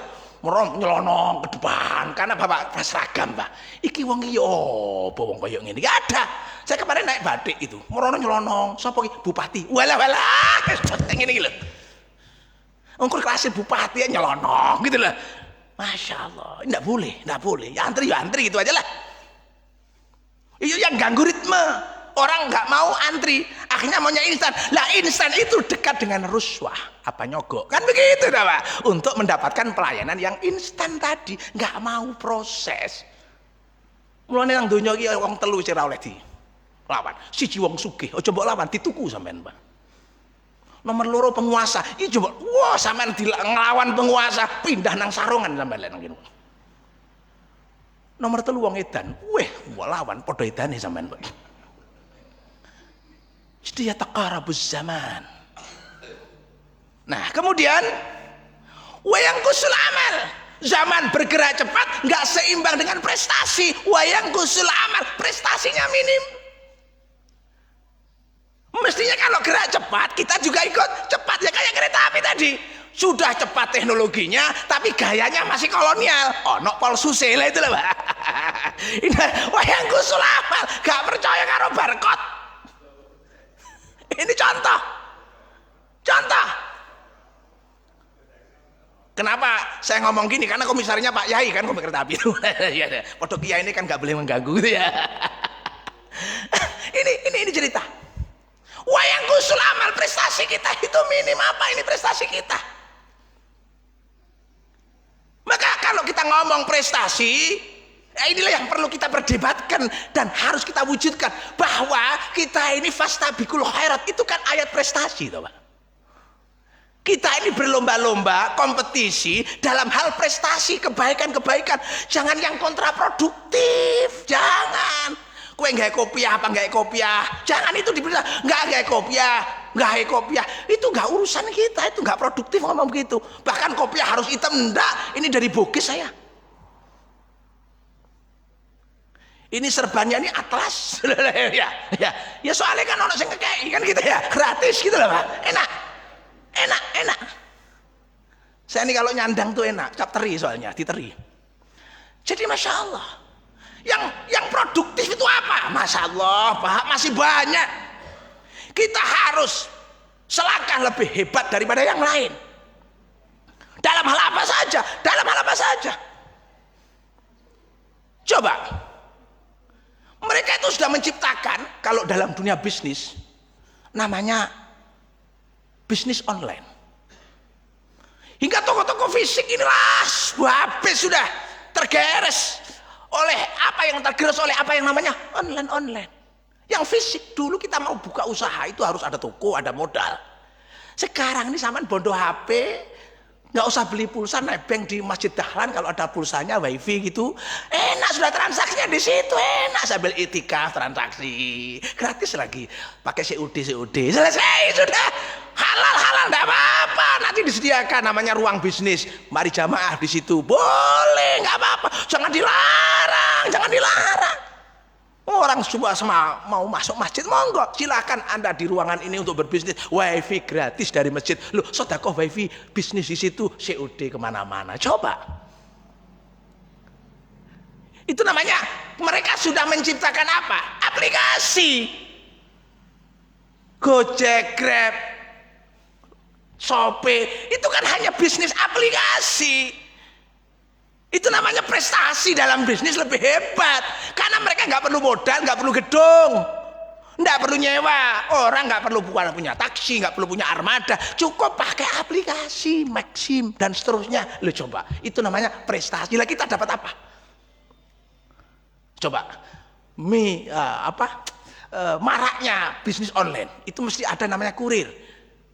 A: nyelonong ke depan karena Bapak seragam Pak. Iki wong iki wong koyo ngene. Gak ada. Saya kemarin naik batik itu, merono nyelonong, sapa iki? Bupati. Walah ngene iki lho. Ongkur kelas bupati nyelonong gitu loh. Masya Allah, enggak boleh. Ya antri gitu aja lah. Itu yang ganggu ritme. Orang nggak mau antri, akhirnya maunya instan. Lah instan itu dekat dengan ruswah, apa nyogok, kan begitu dah Pak. Untuk mendapatkan pelayanan yang instan tadi, nggak mau proses. Mulane nang donya iki wong telu sing ora oleh di lawan. Siji wong sugih, aja mbok lawan dituku sampean, Pak. Nomor loro penguasa, iki coba, wah sampean nglawan penguasa, pindah nang sarungan sampean nang kene. Nomor telu wong edan, weh, lawan padha edane sampean, Pak. Jadi ya taqarabuz zaman. Nah kemudian wayang kusul amal. Zaman bergerak cepat nggak seimbang dengan prestasi. Wayang kusul amal, prestasinya minim. Mestinya kalau gerak cepat kita juga ikut cepat ya, kayak kereta api tadi. Sudah cepat teknologinya tapi gayanya masih kolonial. Ono pol susela itu lah Pak. Ini wayang kusul amal, gak percaya karo barcode. Ini contoh. Kenapa saya ngomong gini? Karena komisarnya Pak Yai kan komik kereta api itu. Podok Kiai ini kan nggak boleh mengganggu gitu ya. Ini cerita. Wayang usul amal, prestasi kita itu minim. Apa ini prestasi kita? Maka kalau kita ngomong prestasi, inilah yang perlu kita perdebatkan dan harus kita wujudkan, bahwa kita ini fastabiqul khairat, itu kan ayat prestasi toh, Pak. Kita ini berlomba-lomba kompetisi dalam hal prestasi, kebaikan-kebaikan. Jangan yang kontraproduktif, jangan. Kue nggak kopiah apa nggak kopiah, jangan itu dibilang nggak kopiah, nggak kopiah. Itu nggak urusan kita, itu nggak produktif ngomong begitu. Bahkan kopiah harus hitam, enggak. Ini dari Bugis saya. Ini serbannya ini atlas. ya soalnya kan orang yang ngekei kan gitu ya, gratis gitu loh, Pak. Enak. Saya ini kalau nyandang tuh enak, cap teri soalnya, diteri. Jadi masya Allah, yang produktif itu apa? Masya Allah, Pak, masih banyak. Kita harus selangkah lebih hebat daripada yang lain. Dalam hal apa saja? Coba, mereka itu sudah menciptakan, kalau dalam dunia bisnis, namanya bisnis online. Hingga toko-toko fisik inilah habis sudah tergeres oleh apa yang namanya online. Yang fisik dulu kita mau buka usaha itu harus ada toko, ada modal. Sekarang ini sampean bondo HP, nggak usah beli pulsa, nebeng di Masjid Dahlan, kalau ada pulsanya wifi gitu, enak sudah transaksinya di situ, enak sambil itikaf transaksi gratis lagi, pakai COD selesai sudah, halal nggak apa-apa. Nanti disediakan namanya ruang bisnis, mari jamaah di situ, boleh nggak apa-apa, jangan dilarang. Orang semua mau masuk masjid, monggo silakan Anda di ruangan ini untuk berbisnis, wifi gratis dari masjid. Loh, sedekah wifi bisnis di situ, COD kemana-mana. Coba, itu namanya mereka sudah menciptakan apa? Aplikasi. Gojek, Grab, Shopee, itu kan hanya bisnis aplikasi. Itu namanya prestasi dalam bisnis lebih hebat, karena mereka nggak perlu modal, nggak perlu gedung, nggak perlu nyewa orang, nggak perlu punya taksi, nggak perlu punya armada, cukup pakai aplikasi Maxim dan seterusnya. Lo coba, itu namanya prestasi. Lah kita dapat apa? Coba, maraknya bisnis online itu mesti ada namanya kurir.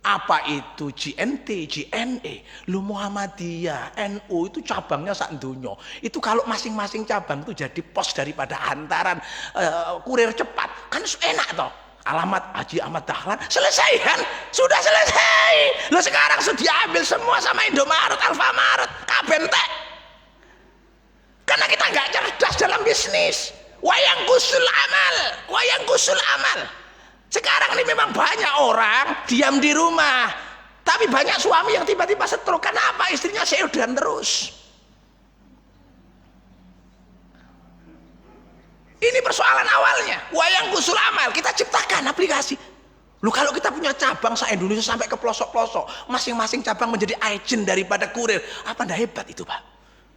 A: Apa itu JNT, JNE, lu Muhammadiyah, NU itu cabangnya sak dunyo. Itu kalau masing-masing cabang itu jadi pos daripada hantaran kurir cepat, kan enak toh. Alamat Haji Ahmad Dahlan, selesai kan? Sudah selesai. Lo sekarang sudah diambil semua sama Indomaret, Alfamaret, Kabentek. Karena kita nggak cerdas dalam bisnis. Wayang kusul amal. Sekarang ini memang banyak orang diam di rumah, tapi banyak suami yang tiba-tiba stroke. Kenapa? Istrinya sedan terus. Ini persoalan awalnya. Wayang kusul amal, kita ciptakan aplikasi. Lu kalau kita punya cabang se-Indonesia sampai ke pelosok-pelosok, masing-masing cabang menjadi agent daripada kurir. Apa ndak hebat itu, Pak?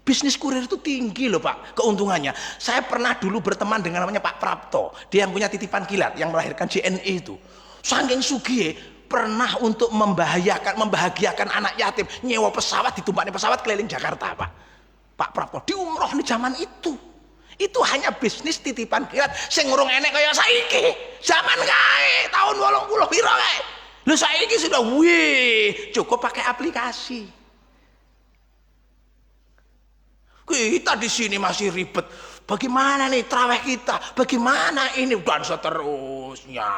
A: Bisnis kurir itu tinggi loh, Pak, keuntungannya. Saya pernah dulu berteman dengan namanya Pak Prapto, dia yang punya titipan kilat yang melahirkan JNE itu. Saking sugih, pernah untuk membahagiakan anak yatim, nyewa pesawat, ditumpaki pesawat keliling Jakarta, Pak. Pak Prapto di umroh di zaman itu. Itu hanya bisnis titipan kilat sing urung enek kaya saiki. Zaman kae tahun 80 piro kae. Lho saiki sudah cukup pakai aplikasi. Kita di sini masih ribet. Bagaimana nih traweh kita? Bagaimana ini? Dan seterusnya.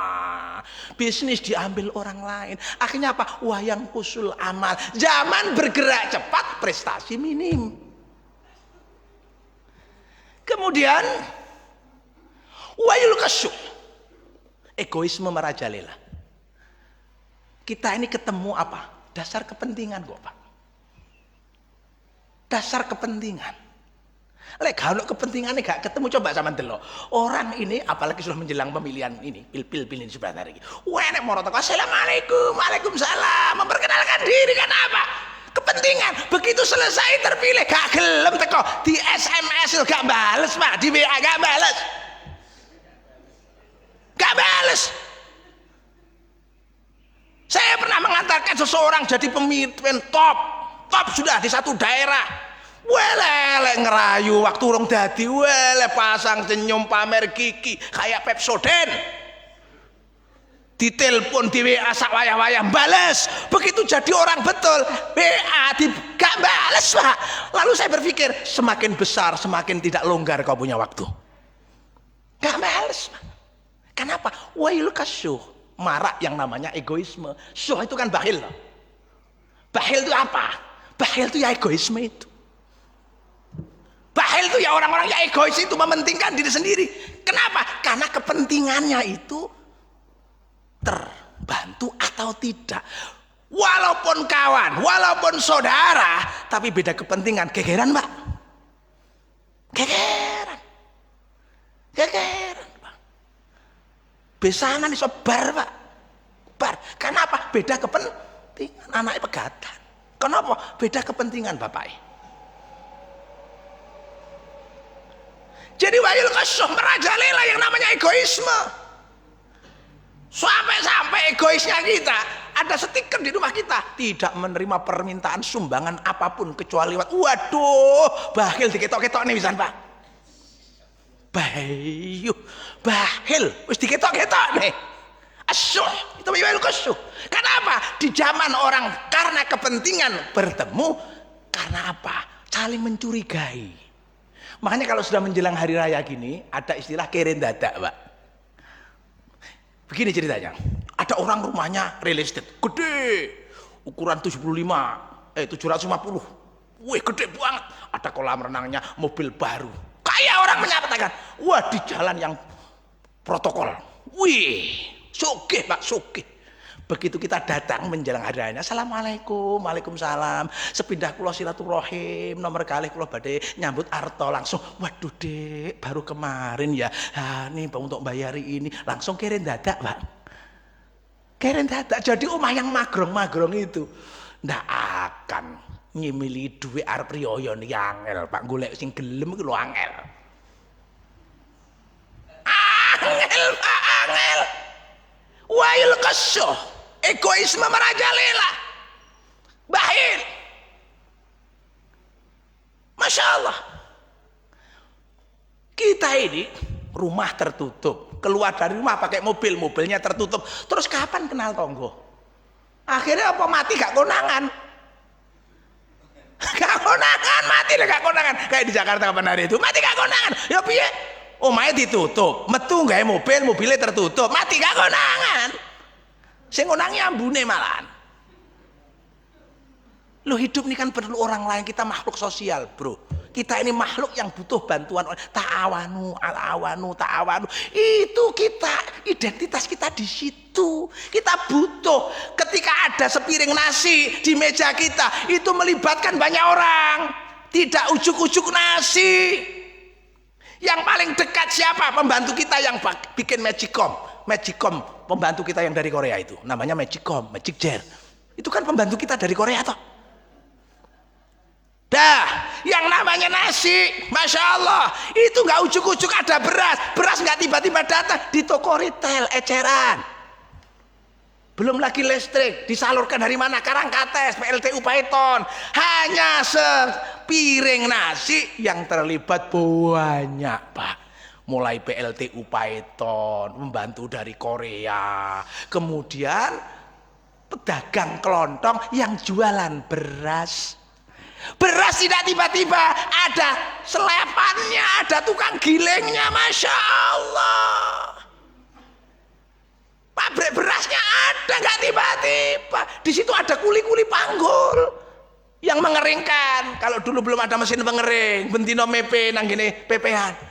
A: Bisnis diambil orang lain. Akhirnya apa? Wayang kusul amal. Zaman bergerak cepat, prestasi minim. Kemudian wayul kasyuk. Egoisme merajalela. Kita ini ketemu apa? Dasar kepentingan kok, Pak. Dasar kepentingan. Lek kalau kepentingannya gak ketemu, coba sama delok. Orang ini apalagi sudah menjelang pemilihan ini, pil ini sebentar lagi. Wene moro teko assalamualaikum, waalaikumsalam, memperkenalkan diri kan apa? Kepentingan. Begitu selesai terpilih gak gelem teko di SMS gak bales, Pak, di WA gak bales. Gak bales. Bayangkan seseorang jadi pemimpin top sudah di satu daerah. Welek ngerayu waktu urung dadi, welek pasang senyum pamer gigi kayak Pepsodent. Ditelepon di WA sak wayah-wayah bales. Begitu jadi orang betul, WA gak bales, Pak. Lalu saya berpikir, semakin besar semakin tidak longgar kau punya waktu. Gak bales, Pak. Kenapa? Wail kasyuh. Marak yang namanya egoisme. Syuh itu kan bakhil. Bakhil itu apa? Bakhil itu ya egoisme itu. Bakhil itu ya orang-orang yang egois itu mementingkan diri sendiri. Kenapa? Karena kepentingannya itu terbantu atau tidak. Walaupun kawan, walaupun saudara, tapi beda kepentingan. Gegeran, Pak. Gegeran, Pak. Besanan iso bar, Pak. Bar. Kenapa? Beda kepentingan. Anaknya pegatan. Kenapa? Beda kepentingan bapaknya. Jadi wayul kasyuh merajalela yang namanya egoisme. Sampai egoisnya kita, ada stiker di rumah kita, tidak menerima permintaan sumbangan apapun kecuali lewat. Waduh, bakhil diketok-ketok nih pisan, Pak. Bayu, bakhil wis diketok-ketok nih. Asyuh, itu wayul kasyuh. Kenapa? Di zaman orang karena kepentingan bertemu, karena apa? Saling mencurigai. Makanya kalau sudah menjelang hari raya gini, ada istilah keren dadak, Pak. Begini ceritanya, ada orang rumahnya real estate, gede, ukuran 750. Wih, gede banget. Ada kolam renangnya, mobil baru. Kayak orang menyatakan, wah di jalan yang protokol. Wih, sugih, Pak, sugih. Begitu kita datang menjelang hari raya, assalamualaikum, waalaikumsalam. Sepindah kula silaturahim, nomor kalih kula badhe nyambut arto langsung. Waduh, Dek, baru kemarin ya. Nih untuk bayari ini langsung kirim dadak, Pak. Kirim dadak. Jadi omah yang magrong-magrong itu ndak akan nyimili duit arep riyo niki angel, Pak. Golek sing gelem iku lho angel. Angel, Pak, angel. Wail kasyuh. Egoisme merajalela, bakhil. Masya Allah, kita ini rumah tertutup, keluar dari rumah pakai mobilnya tertutup. Terus kapan kenal tonggo? Akhirnya apa mati gak konangan? Gak konangan, mati gak konangan. Kayak di Jakarta kapan hari itu, mati gak konangan. Ya piye? Omahnya ditutup, metu gawe mobilnya tertutup, mati gak konangan. Sing ngonangi ambune malahan. Lo hidup ini kan perlu orang lain, kita makhluk sosial, Bro. Kita ini makhluk yang butuh bantuan. Ta'awanu, al-awanu, ta'awanu. Itu kita, identitas kita di situ. Kita butuh. Ketika ada sepiring nasi di meja kita, itu melibatkan banyak orang. Tidak ujuk-ujuk nasi. Yang paling dekat siapa? Pembantu kita yang bikin Magicom, pembantu kita yang dari Korea itu, namanya Magicom, Magic Jar. Itu kan pembantu kita dari Korea toh. Dah, yang namanya nasi, Masya Allah, itu nggak ujuk-ujuk ada beras nggak tiba-tiba datang di toko retail eceran. Belum lagi listrik, disalurkan dari mana? Karangkates, PLTU Python. Hanya sepiring nasi yang terlibat banyak, Pak. Mulai PLTU Python, membantu dari Korea. Kemudian pedagang kelontong yang jualan beras. Beras tidak tiba-tiba ada selepannya, ada tukang gilingnya, Masya Allah. Pabrik berasnya ada, nggak tiba-tiba. Di situ ada kuli-kuli panggul yang mengeringkan. Kalau dulu belum ada mesin pengering, bentino mepe nang gini pepean.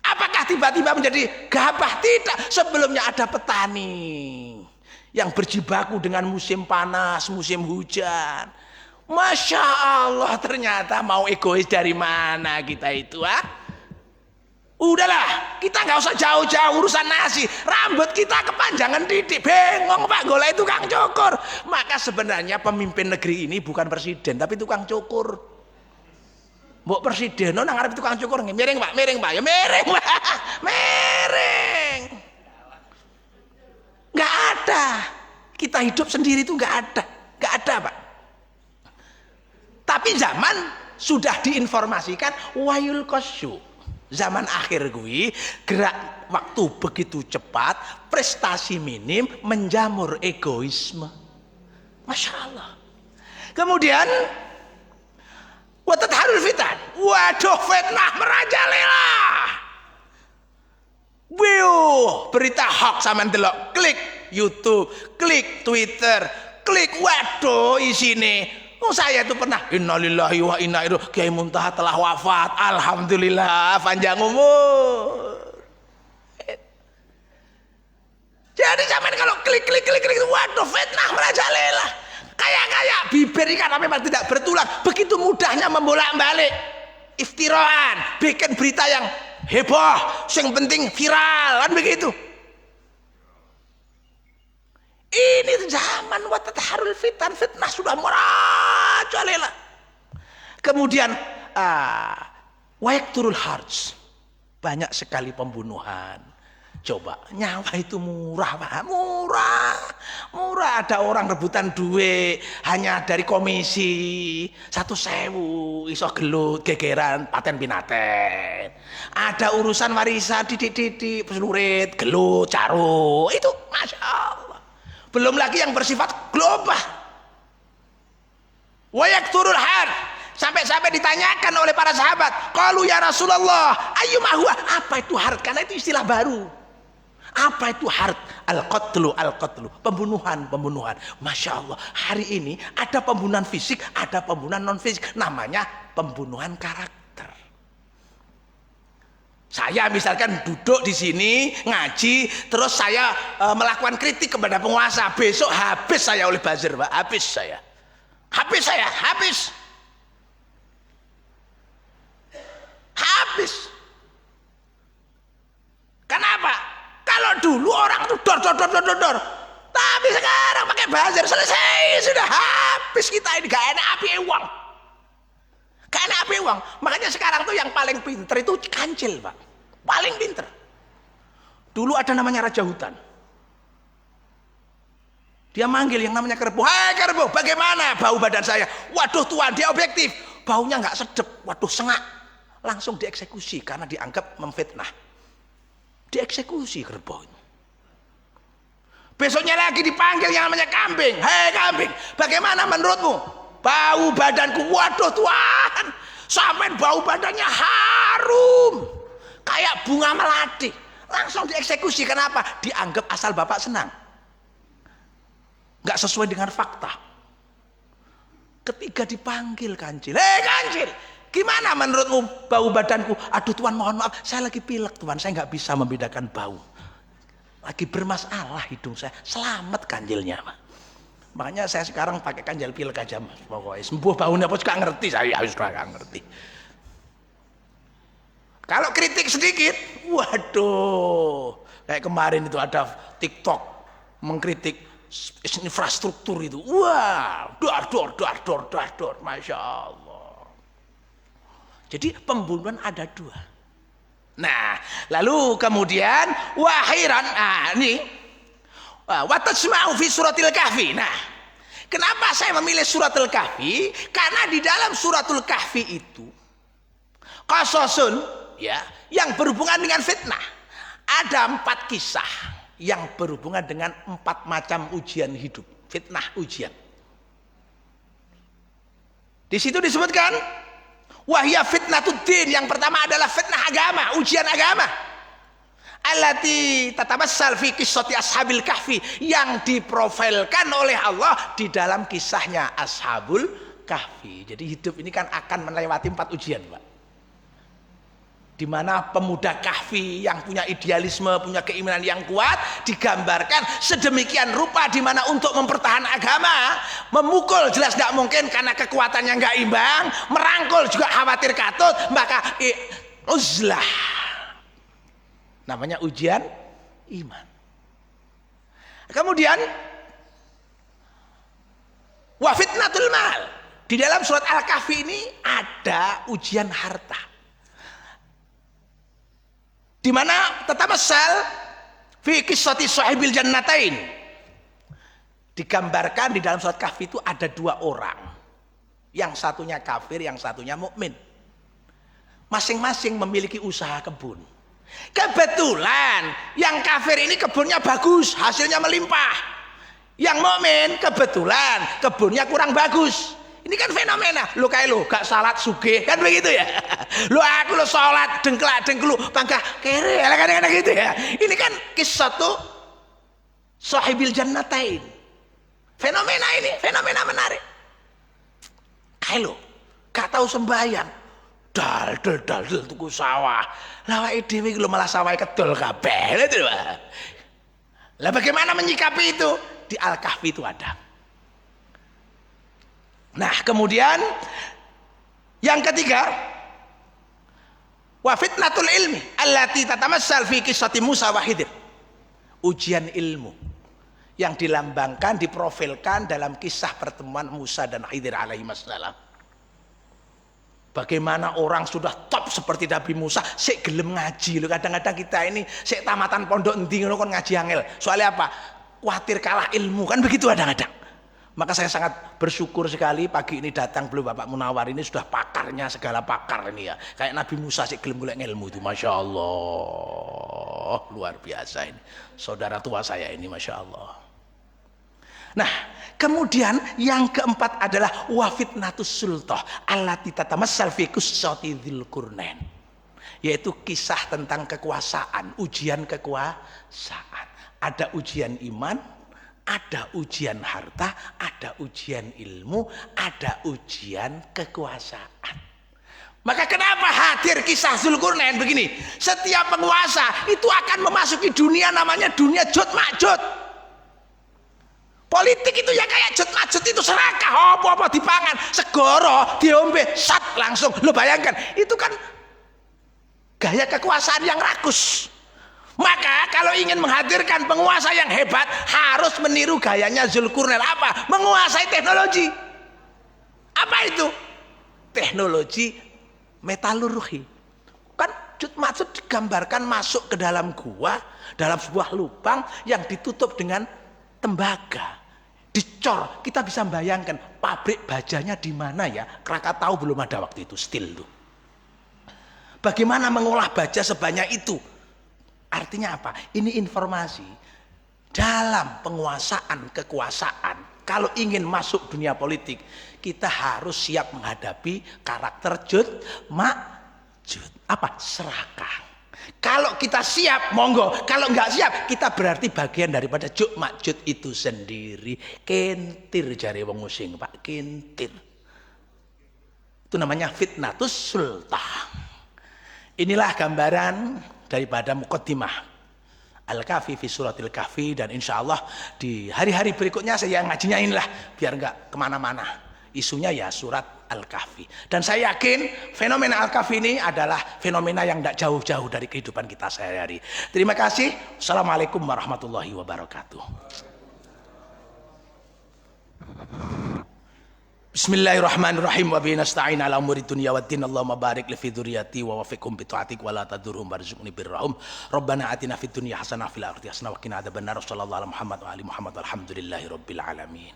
A: Apakah tiba-tiba menjadi gabah? Tidak. Sebelumnya ada petani yang berjibaku dengan musim panas, musim hujan. Masya Allah, ternyata mau egois dari mana kita itu, Udahlah, kita nggak usah jauh-jauh urusan nasi. Rambut kita kepanjangan titik, bengong Pak, golek tukang cukur. Maka sebenarnya pemimpin negeri ini bukan presiden, tapi tukang cukur. Mbok presiden, nang ngarep tukang cukur, miring Pak, ya miring Pak, miring. Nggak ada. Kita hidup sendiri itu nggak ada Pak. Tapi zaman sudah diinformasikan wayul kosyu. Zaman akhir gue gerak waktu begitu cepat, prestasi minim, menjamur egoisme. Masya Allah. Kemudian watatharul fitan. Waduh, fitnah merajalela. Wiu, berita hoax sama delok, klik YouTube, klik Twitter, klik waduh isine. Oh, saya itu pernah innalillahi wa inna ilaihi raji'un. Kiai Muntaha telah wafat. Alhamdulillah, panjang umur. Jadi zaman kalau klik waduh fitnah merajalela. Kayak bibir ikan memang tidak bertulang. Begitu mudahnya membolak-balik iftiraan, bikin berita yang heboh, yang penting viral, kan begitu. Ini zaman watatharul fitan, fitnah sudah merajalela. Kemudian wayak turul harj, banyak sekali pembunuhan. Coba, nyawa itu murah Pak, murah. Ada orang rebutan duit hanya dari komisi 1.000 iso gelut gegeran paten pinaten. Ada urusan warisan didik pelurit gelut caro, itu Masya Allah. Belum lagi yang bersifat global. Wayak turul har, sampai ditanyakan oleh para sahabat, qalu ya Rasulullah ayyuma huwa, apa itu harta? Karena itu istilah baru. Apa itu hard? Al-qatlu, pembunuhan. Masya Allah, hari ini ada pembunuhan fisik, ada pembunuhan non fisik, namanya pembunuhan karakter. Saya misalkan duduk di sini ngaji, terus saya melakukan kritik kepada penguasa, besok habis saya oleh buzzer Pak, habis. Kenapa? Kalau dulu orang itu dor. Tapi sekarang pakai buzzer, selesai, sudah habis kita ini, gak enak api uang. Makanya sekarang tuh yang paling pinter itu kancil Pak. Paling pinter. Dulu ada namanya raja hutan. Dia manggil yang namanya kerbau. Hai kerbau, bagaimana bau badan saya? Waduh Tuan, dia objektif. Baunya nggak sedap. Waduh, sengak. Langsung dieksekusi karena dianggap memfitnah. Dieksekusi kerbau. Besoknya lagi dipanggil yang namanya kambing. Hei kambing, bagaimana menurutmu bau badanku? Waduh Tuan, sampai bau badannya harum kayak bunga melati. Langsung dieksekusi. Kenapa? Dianggap asal bapak senang, nggak sesuai dengan fakta. Ketika dipanggil kancil, hei kancil, gimana menurutmu bau badanku? Aduh Tuan, mohon maaf, saya lagi pilek Tuan, saya nggak bisa membedakan bau. Lagi bermasalah hidung saya. Selamat kanjilnya Pak. Makanya saya sekarang pakai kanjil pilek aja Mas. Pokoknya sembuh baunya apa juga ngerti, saya sudah nggak ngerti. Kalau kritik sedikit, waduh, kayak kemarin itu ada TikTok mengkritik infrastruktur itu. Wah, dor, Masya Allah. Jadi pembunuhan ada dua. Nah, lalu kemudian wahiran, ini watasma'u fi suratil kahfi. Nah, kenapa saya memilih suratul kahfi? Karena di dalam suratul kahfi itu qasasun, ya, yang berhubungan dengan fitnah. Ada 4 kisah yang berhubungan dengan 4 macam ujian hidup, fitnah ujian. Di situ disebutkan wahya fitnatuddin, yang pertama adalah fitnah agama, ujian agama. Allati tatamassal fi qissati ashabil kahfi, yang diprofilkan oleh Allah di dalam kisahnya ashabul kahfi. Jadi hidup ini kan akan melewati 4 ujian Pak. Di mana pemuda kahfi yang punya idealisme, punya keimanan yang kuat digambarkan sedemikian rupa, di mana untuk mempertahankan agama, memukul jelas tidak mungkin karena kekuatannya nggak imbang, merangkul juga khawatir katut, maka uzlah, namanya ujian iman. Kemudian wa fitnatul mal, di dalam surat Al-Kahfi ini ada ujian harta, di mana tatamassal fi qissati sahibil jannatain. Di Digambarkan di dalam surat Kahfi itu ada dua orang. Yang satunya kafir, yang satunya mukmin. Masing-masing memiliki usaha kebun. Kebetulan yang kafir ini kebunnya bagus, hasilnya melimpah. Yang mukmin kebetulan kebunnya kurang bagus. Ini kan fenomena. Lo kayak lo gak salat sugih kan begitu ya. Lo aku lo salat dengklak dengklu pangkah kere kadang-kadang gitu ya. Ini kan kisah tuh sahibil jannatain. Fenomena ini fenomena menarik. Kayak lo gak tahu sembahyang. Dal tuku sawah. Lawake dhewe iki lho malah sawah kedol kabeh. Lah bagaimana menyikapi itu? Di Al-Kahfi itu ada. Nah, kemudian yang ketiga, wa fitnatul ilmi allati tatamassal fi qissati Musa wa Khidir. Ujian ilmu yang dilambangkan, diprofilkan dalam kisah pertemuan Musa dan Khidir alaihi wassalam. Bagaimana orang sudah top seperti Nabi Musa sik gelem ngaji lho. Kadang-kadang kita ini sik tamatan pondok endi ngono kon ngaji angel. Soalnya apa? Kuatir kalah ilmu kan begitu kadang-kadang. Maka saya sangat bersyukur sekali pagi ini datang beliau Bapak Munawar ini sudah pakarnya segala pakar ini ya. Kayak Nabi Musa sik gelem golek ilmu itu, Masya Allah, luar biasa ini. Saudara tua saya ini, Masya Allah. Nah, kemudian yang keempat adalah wa fitnatus sultah allati tatamassal fi qissati Dzulqarnain. Yaitu kisah tentang kekuasaan, ujian kekuasaan. Ada ujian iman, ada ujian harta, ada ujian ilmu, ada ujian kekuasaan. Maka kenapa hadir kisah Dzulqarnain begini? Setiap penguasa itu akan memasuki dunia namanya dunia jut makjut. Politik itu ya kayak jut majut itu serakah, apa-apa dipangan, segoro, diombe, sat langsung. Lo bayangkan, itu kan gaya kekuasaan yang rakus. Maka kalau ingin menghadirkan penguasa yang hebat, harus meniru gayanya Dzulqarnain. Apa? Menguasai teknologi. Apa itu? Teknologi metalurgi. Kan jut majut digambarkan masuk ke dalam gua, dalam sebuah lubang yang ditutup dengan tembaga. Dicor, kita bisa bayangkan pabrik bajanya di mana ya? Krakatau belum ada waktu itu, still tuh. Bagaimana mengolah baja sebanyak itu? Artinya apa? Ini informasi dalam penguasaan kekuasaan. Kalau ingin masuk dunia politik, kita harus siap menghadapi karakter jut makjut. Apa? Serakah. Kalau kita siap, monggo. Kalau nggak siap, kita berarti bagian daripada juk makjut itu sendiri. Kentir jari wong using, Pak. Kentir. Itu namanya fitnatus sultah. Inilah gambaran daripada muqaddimah Al-Kahfi fi suratil Kahfi. Dan insya Allah di hari-hari berikutnya saya ngajinya inilah. Biar nggak kemana-mana. Isunya ya surat Al-Kahfi. Dan saya yakin fenomena Al-Kahfi ini adalah fenomena yang tidak jauh-jauh dari kehidupan kita sehari-hari. Terima kasih. Assalamualaikum warahmatullahi wabarakatuh. Bismillahirrahmanirrahim. Wa bihi nasta'in ala umuri dunya waddin. Allahumma barik li fi dzurriyyati wa waffiqhum bi ta'atik wa la tadurhum warzuqni birrahum. Rabbana atina fid dunya hasanah fil akhirati hasanah wa qina adzabannar. Sallallahu alaihi Muhammad wa ali Muhammad. Alhamdulillahirabbil alamin.